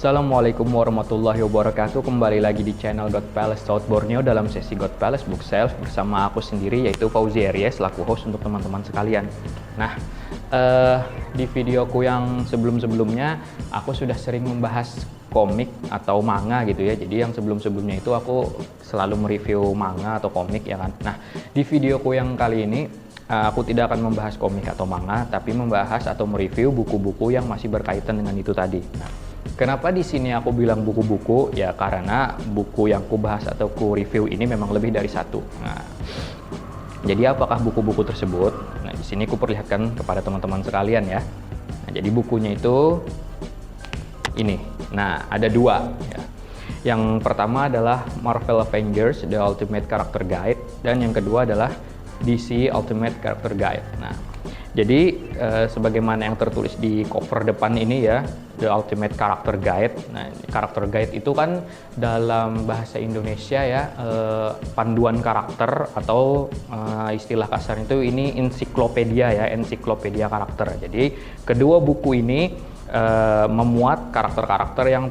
Assalamualaikum warahmatullahi wabarakatuh. Kembali lagi di channel God Palace South Borneo dalam sesi God Palace Book Sales bersama aku sendiri, yaitu Fauzi Aries selaku host untuk teman-teman sekalian. Nah, di videoku yang sebelum-sebelumnya aku sudah sering membahas komik atau manga gitu ya. Jadi yang sebelum-sebelumnya itu aku selalu mereview manga atau komik ya kan. Nah, di videoku yang kali ini aku tidak akan membahas komik atau manga, tapi membahas atau mereview buku-buku yang masih berkaitan dengan itu tadi. Nah, kenapa di sini aku bilang buku-buku? Ya karena buku yang aku bahas atau aku review ini memang lebih dari satu. Nah, jadi apakah buku-buku tersebut? Nah, di sini aku perlihatkan kepada teman-teman sekalian ya. Nah, jadi bukunya itu ini. Nah, ada dua ya. Yang pertama adalah Marvel Avengers The Ultimate Character Guide, dan yang kedua adalah DC Ultimate Character Guide. Nah, jadi sebagaimana yang tertulis di cover depan ini ya, The Ultimate Character Guide. Nah, Character Guide itu kan dalam bahasa Indonesia ya, panduan karakter atau istilah kasar itu ini ensiklopedia ya, ensiklopedia karakter. Jadi kedua buku ini memuat karakter-karakter yang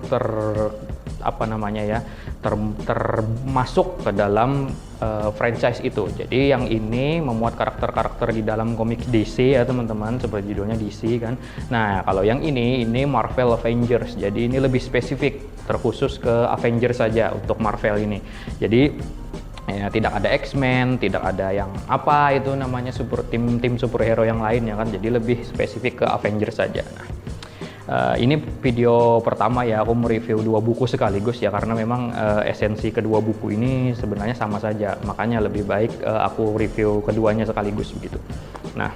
termasuk ke dalam franchise itu. Jadi yang ini memuat karakter-karakter di dalam komik DC ya teman-teman, seperti judulnya DC kan. Nah, kalau yang ini Marvel Avengers. Jadi ini lebih spesifik, terkhusus ke Avengers saja untuk Marvel ini. Jadi ya, tidak ada X-Men, tidak ada yang apa itu namanya tim superhero yang lain ya kan. Jadi lebih spesifik ke Avengers saja. Nah, ini video pertama ya aku mereview dua buku sekaligus ya, karena memang esensi kedua buku ini sebenarnya sama saja, makanya lebih baik aku review keduanya sekaligus begitu. Nah,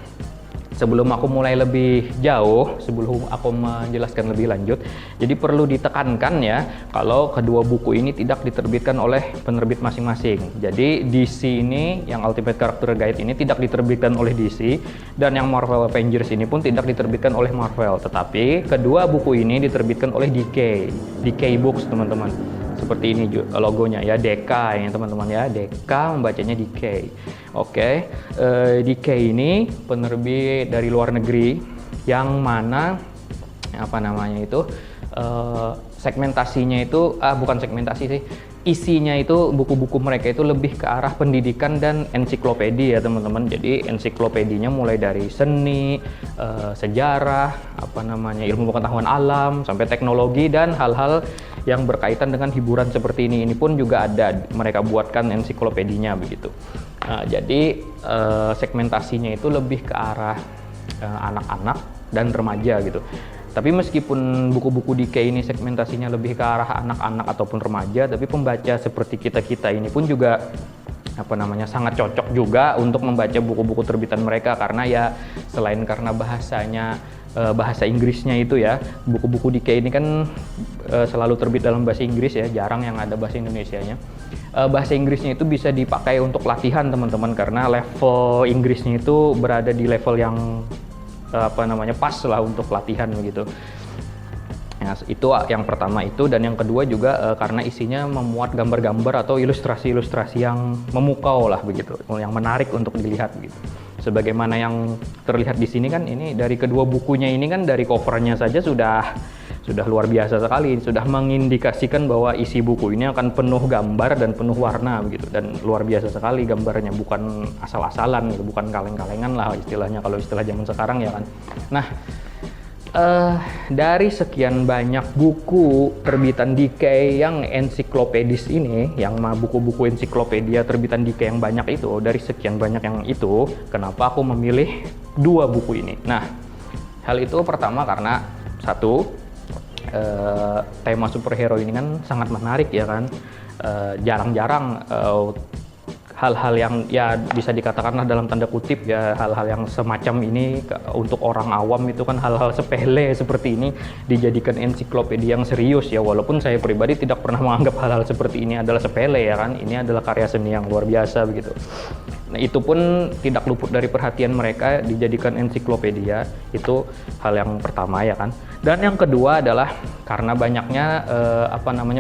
sebelum aku mulai lebih jauh, sebelum aku menjelaskan lebih lanjut, jadi perlu ditekankan ya kalau kedua buku ini tidak diterbitkan oleh penerbit masing-masing. Jadi DC ini, yang Ultimate Character Guide ini tidak diterbitkan oleh DC, dan yang Marvel Avengers ini pun tidak diterbitkan oleh Marvel. Tetapi kedua buku ini diterbitkan oleh DK Books teman-teman. Seperti ini logonya ya, DK ya teman-teman ya, DK membacanya DK. Oke, DK ini penerbit dari luar negeri yang mana segmentasinya itu bukan segmentasi sih, isinya itu buku-buku mereka itu lebih ke arah pendidikan dan ensiklopedia ya teman-teman. Jadi ensiklopedinya mulai dari seni, sejarah, ilmu pengetahuan alam, sampai teknologi dan hal-hal yang berkaitan dengan hiburan seperti ini. Ini pun juga ada, mereka buatkan ensiklopedinya begitu. Jadi segmentasinya itu lebih ke arah anak-anak dan remaja gitu. Tapi meskipun buku-buku DK ini segmentasinya lebih ke arah anak-anak ataupun remaja, tapi pembaca seperti kita-kita ini pun juga sangat cocok juga untuk membaca buku-buku terbitan mereka, karena ya selain karena bahasanya bahasa Inggrisnya itu ya, buku-buku DK ini kan selalu terbit dalam bahasa Inggris ya, jarang yang ada bahasa Indonesianya. Bahasa Inggrisnya itu bisa dipakai untuk latihan teman-teman, karena level Inggrisnya itu berada di level yang pas lah untuk latihan begitu. Nah, itu yang pertama itu, dan yang kedua juga karena isinya memuat gambar-gambar atau ilustrasi-ilustrasi yang memukau lah begitu, yang menarik untuk dilihat gitu. Sebagaimana yang terlihat di sini kan, ini dari kedua bukunya ini kan, dari covernya saja sudah luar biasa sekali, sudah mengindikasikan bahwa isi buku ini akan penuh gambar dan penuh warna begitu, dan luar biasa sekali gambarnya, bukan asal-asalan gitu, bukan kaleng-kalengan lah istilahnya kalau istilah zaman sekarang ya kan. Nah, dari sekian banyak buku terbitan DK yang ensiklopedis ini, yang buku-buku ensiklopedia terbitan DK yang banyak itu, dari sekian banyak yang itu, kenapa aku memilih dua buku ini? Nah, hal itu pertama karena satu, tema superhero ini kan sangat menarik ya kan. Jarang-jarang hal-hal yang ya bisa dikatakanlah dalam tanda kutip ya, hal-hal yang semacam ini untuk orang awam itu kan hal-hal sepele seperti ini dijadikan ensiklopedia yang serius ya, walaupun saya pribadi tidak pernah menganggap hal-hal seperti ini adalah sepele ya kan. Ini adalah karya seni yang luar biasa begitu. Nah, itu pun tidak luput dari perhatian mereka, dijadikan ensiklopedia. Itu hal yang pertama ya kan. Dan yang kedua adalah karena banyaknya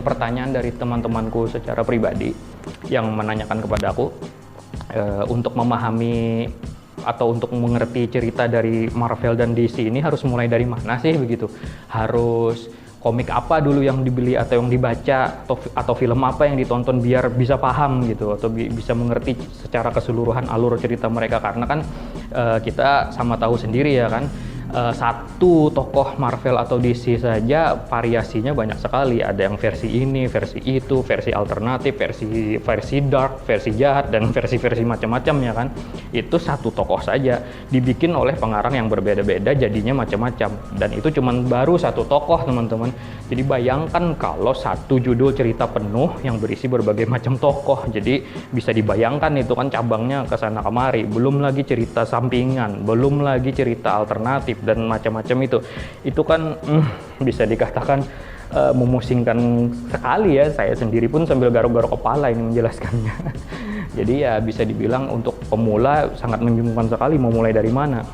pertanyaan dari teman-temanku secara pribadi yang menanyakan kepada aku untuk memahami atau untuk mengerti cerita dari Marvel dan DC ini harus mulai dari mana sih begitu. Harus komik apa dulu yang dibeli atau yang dibaca, atau film apa yang ditonton biar bisa paham gitu, atau bisa mengerti secara keseluruhan alur cerita mereka. Karena kan kita sama tahu sendiri ya kan, satu tokoh Marvel atau DC saja variasinya banyak sekali. Ada yang versi ini, versi itu, versi alternatif, versi dark, versi jahat, dan versi-versi macam-macam ya kan. Itu satu tokoh saja dibikin oleh pengarang yang berbeda-beda, jadinya macam-macam. Dan itu cuman baru satu tokoh teman-teman. Jadi bayangkan kalau satu judul cerita penuh yang berisi berbagai macam tokoh. Jadi bisa dibayangkan itu kan cabangnya ke sana kemari. Belum lagi cerita sampingan, belum lagi cerita alternatif dan macam-macam itu kan bisa dikatakan memusingkan sekali ya. Saya sendiri pun sambil garuk-garuk kepala ini menjelaskannya. Jadi ya bisa dibilang untuk pemula sangat membingungkan sekali mau mulai dari mana.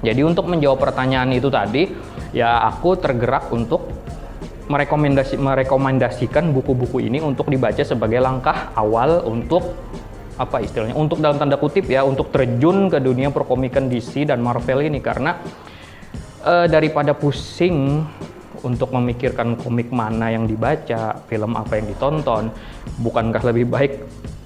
Jadi untuk menjawab pertanyaan itu tadi ya, aku tergerak untuk merekomendasikan buku-buku ini untuk dibaca sebagai langkah awal untuk apa istilahnya, untuk dalam tanda kutip ya, untuk terjun ke dunia perkomikan DC dan Marvel ini. Karena daripada pusing untuk memikirkan komik mana yang dibaca, film apa yang ditonton, bukankah lebih baik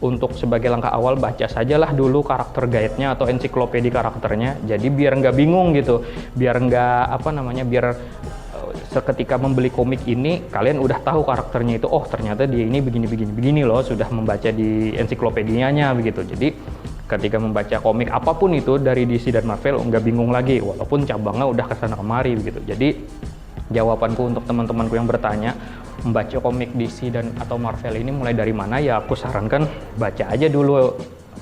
untuk sebagai langkah awal baca sajalah dulu karakter guide-nya atau ensiklopedi karakternya. Jadi biar nggak bingung gitu, biar nggak biar seketika membeli komik ini kalian udah tahu karakternya itu, oh ternyata dia ini begini loh, sudah membaca di ensiklopedianya begitu. Jadi ketika membaca komik apapun itu dari DC dan Marvel nggak bingung lagi walaupun cabangnya udah kesana kemari begitu. Jadi jawabanku untuk teman-temanku yang bertanya membaca komik DC dan atau Marvel ini mulai dari mana, ya aku sarankan baca aja dulu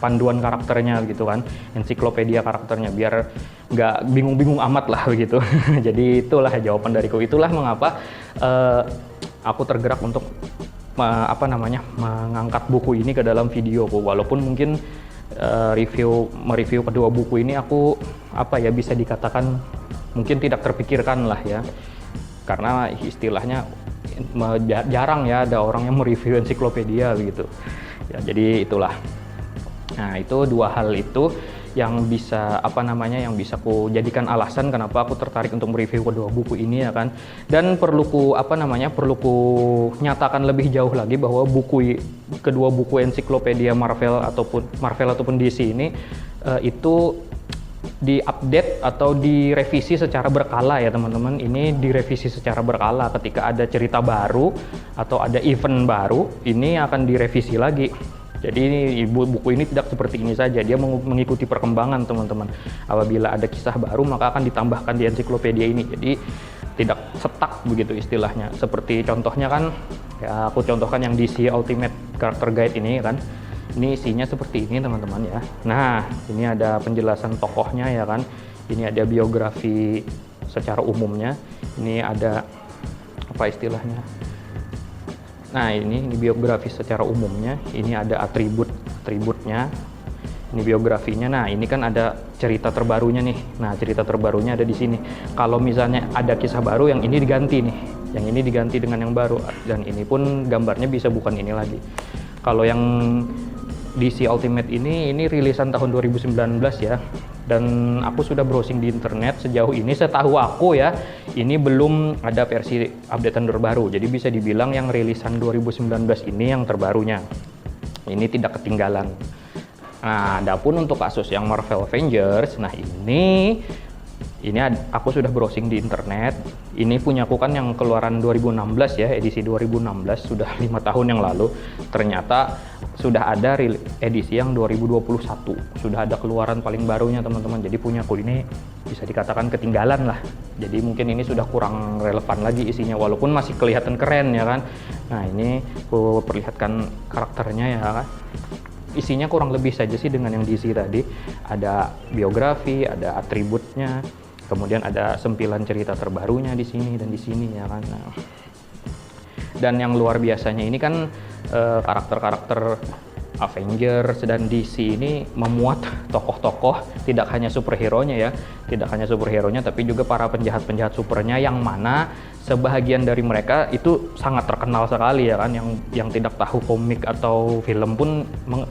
panduan karakternya gitu kan, ensiklopedia karakternya, biar nggak bingung-bingung amat lah begitu. Jadi itulah jawaban dariku, itulah mengapa aku tergerak untuk mengangkat buku ini ke dalam videoku. Walaupun mungkin mereview kedua buku ini aku bisa dikatakan mungkin tidak terpikirkan lah ya, karena istilahnya jarang ya ada orang yang mereview ensiklopedia begitu ya. Jadi itulah. Nah, itu dua hal itu yang bisa yang bisa ku jadikan alasan kenapa aku tertarik untuk mereview kedua buku ini ya kan. Dan perlu ku nyatakan lebih jauh lagi bahwa kedua buku ensiklopedia Marvel ataupun DC ini itu diupdate atau direvisi secara berkala ya teman-teman. Ini direvisi secara berkala, ketika ada cerita baru atau ada event baru ini akan direvisi lagi. Jadi buku ini tidak seperti ini saja, dia mengikuti perkembangan teman-teman. Apabila ada kisah baru maka akan ditambahkan di ensiklopedia ini. Jadi tidak stuck begitu istilahnya. Seperti contohnya kan, ya aku contohkan yang DC Ultimate Character Guide ini kan. Ini isinya seperti ini teman-teman ya. Nah, ini ada penjelasan tokohnya ya kan. Ini ada biografi secara umumnya. Ini ada apa istilahnya? Nah, ini biografi secara umumnya. Ini ada atributnya. Ini biografinya. Nah, ini kan ada cerita terbarunya nih. Nah, cerita terbarunya ada di sini. Kalau misalnya ada kisah baru, yang ini diganti nih. Yang ini diganti dengan yang baru. Dan ini pun gambarnya bisa bukan ini lagi. Kalau yang DC Ultimate ini rilisan tahun 2019 ya. Dan aku sudah browsing di internet, sejauh ini setahu aku ya, ini belum ada versi updatean terbaru. Jadi bisa dibilang yang rilisan 2019 ini yang terbarunya. Ini tidak ketinggalan. Nah, adapun untuk kasus yang Marvel Avengers, nah ini aku sudah browsing di internet. Ini punya aku kan yang keluaran 2016 ya, edisi 2016, sudah 5 tahun yang lalu. Ternyata sudah ada edisi yang 2021, sudah ada keluaran paling barunya teman-teman. Jadi punya aku ini bisa dikatakan ketinggalan lah. Jadi mungkin ini sudah kurang relevan lagi isinya, walaupun masih kelihatan keren ya kan. Nah, ini aku perlihatkan karakternya ya kan. Isinya kurang lebih saja sih dengan yang DC tadi. Ada biografi, ada atributnya, kemudian ada sempilan cerita terbarunya di sini dan di sini ya kan. Nah, dan yang luar biasanya ini kan karakter-karakter Avengers dan DC ini memuat tokoh-tokoh, tidak hanya superhero-nya tapi juga para penjahat-penjahat supernya, yang mana sebahagian dari mereka itu sangat terkenal sekali ya kan, yang tidak tahu komik atau film pun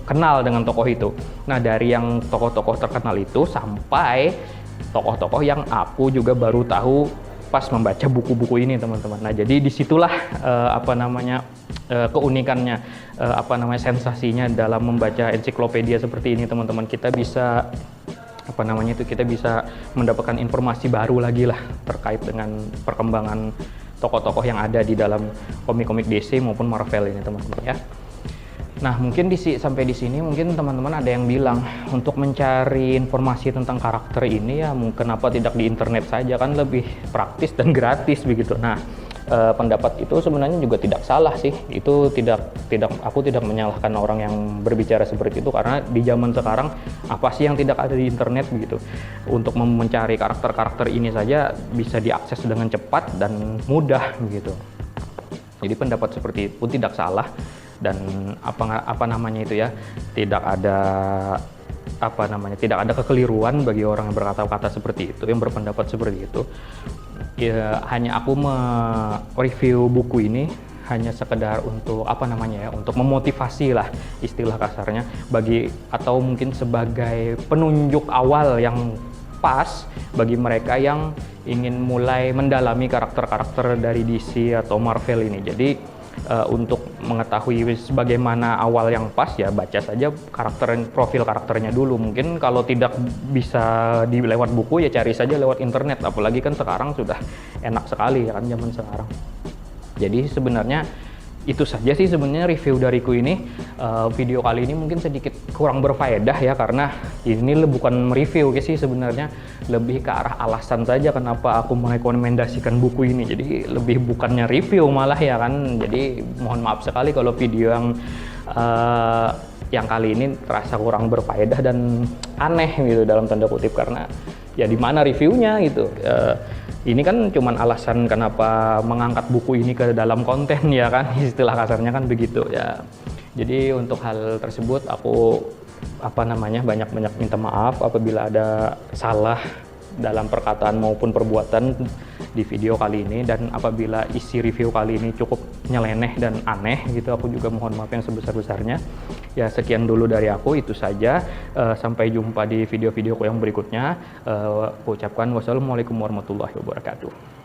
kenal dengan tokoh itu. Nah, dari yang tokoh-tokoh terkenal itu sampai tokoh-tokoh yang aku juga baru tahu pas membaca buku-buku ini teman-teman. Nah jadi disitulah keunikannya, sensasinya dalam membaca ensiklopedia seperti ini teman-teman. Kita bisa kita bisa mendapatkan informasi baru lagi lah terkait dengan perkembangan tokoh-tokoh yang ada di dalam komik-komik DC maupun Marvel ini teman-teman ya. Nah mungkin sampai di sini mungkin teman-teman ada yang bilang untuk mencari informasi tentang karakter ini ya kenapa tidak di internet saja, kan lebih praktis dan gratis begitu. Nah pendapat itu sebenarnya juga tidak salah sih. Itu aku tidak menyalahkan orang yang berbicara seperti itu, karena di zaman sekarang apa sih yang tidak ada di internet begitu. Untuk mencari karakter-karakter ini saja bisa diakses dengan cepat dan mudah begitu. Jadi pendapat seperti itu pun tidak salah, dan tidak ada kekeliruan bagi orang yang berkata-kata seperti itu, yang berpendapat seperti itu. Ya, hanya aku mereview buku ini hanya sekedar untuk untuk memotivasi lah istilah kasarnya, atau mungkin sebagai penunjuk awal yang pas bagi mereka yang ingin mulai mendalami karakter-karakter dari DC atau Marvel ini. Jadi untuk mengetahui bagaimana awal yang pas ya baca saja profil karakternya dulu. Mungkin kalau tidak bisa lewat buku ya cari saja lewat internet, apalagi kan sekarang sudah enak sekali ya kan zaman sekarang. Jadi sebenarnya itu saja sih sebenarnya review dariku ini. Video kali ini mungkin sedikit kurang berfaedah ya, karena ini bukan mereview sih sebenarnya, lebih ke arah alasan saja kenapa aku merekomendasikan buku ini. Jadi lebih bukannya review malah ya kan. Jadi mohon maaf sekali kalau video yang kali ini terasa kurang berfaedah dan aneh gitu dalam tanda kutip, karena ya di mana reviewnya gitu. Ini kan cuman alasan kenapa mengangkat buku ini ke dalam konten ya kan, istilah kasarnya kan begitu ya. Jadi untuk hal tersebut aku banyak-banyak minta maaf apabila ada salah dalam perkataan maupun perbuatan di video kali ini, dan apabila isi review kali ini cukup nyeleneh dan aneh gitu, aku juga mohon maaf yang sebesar-besarnya. Ya sekian dulu dari aku, itu saja. Sampai jumpa di video-videoku yang berikutnya. Aku ucapkan wassalamualaikum warahmatullahi wabarakatuh.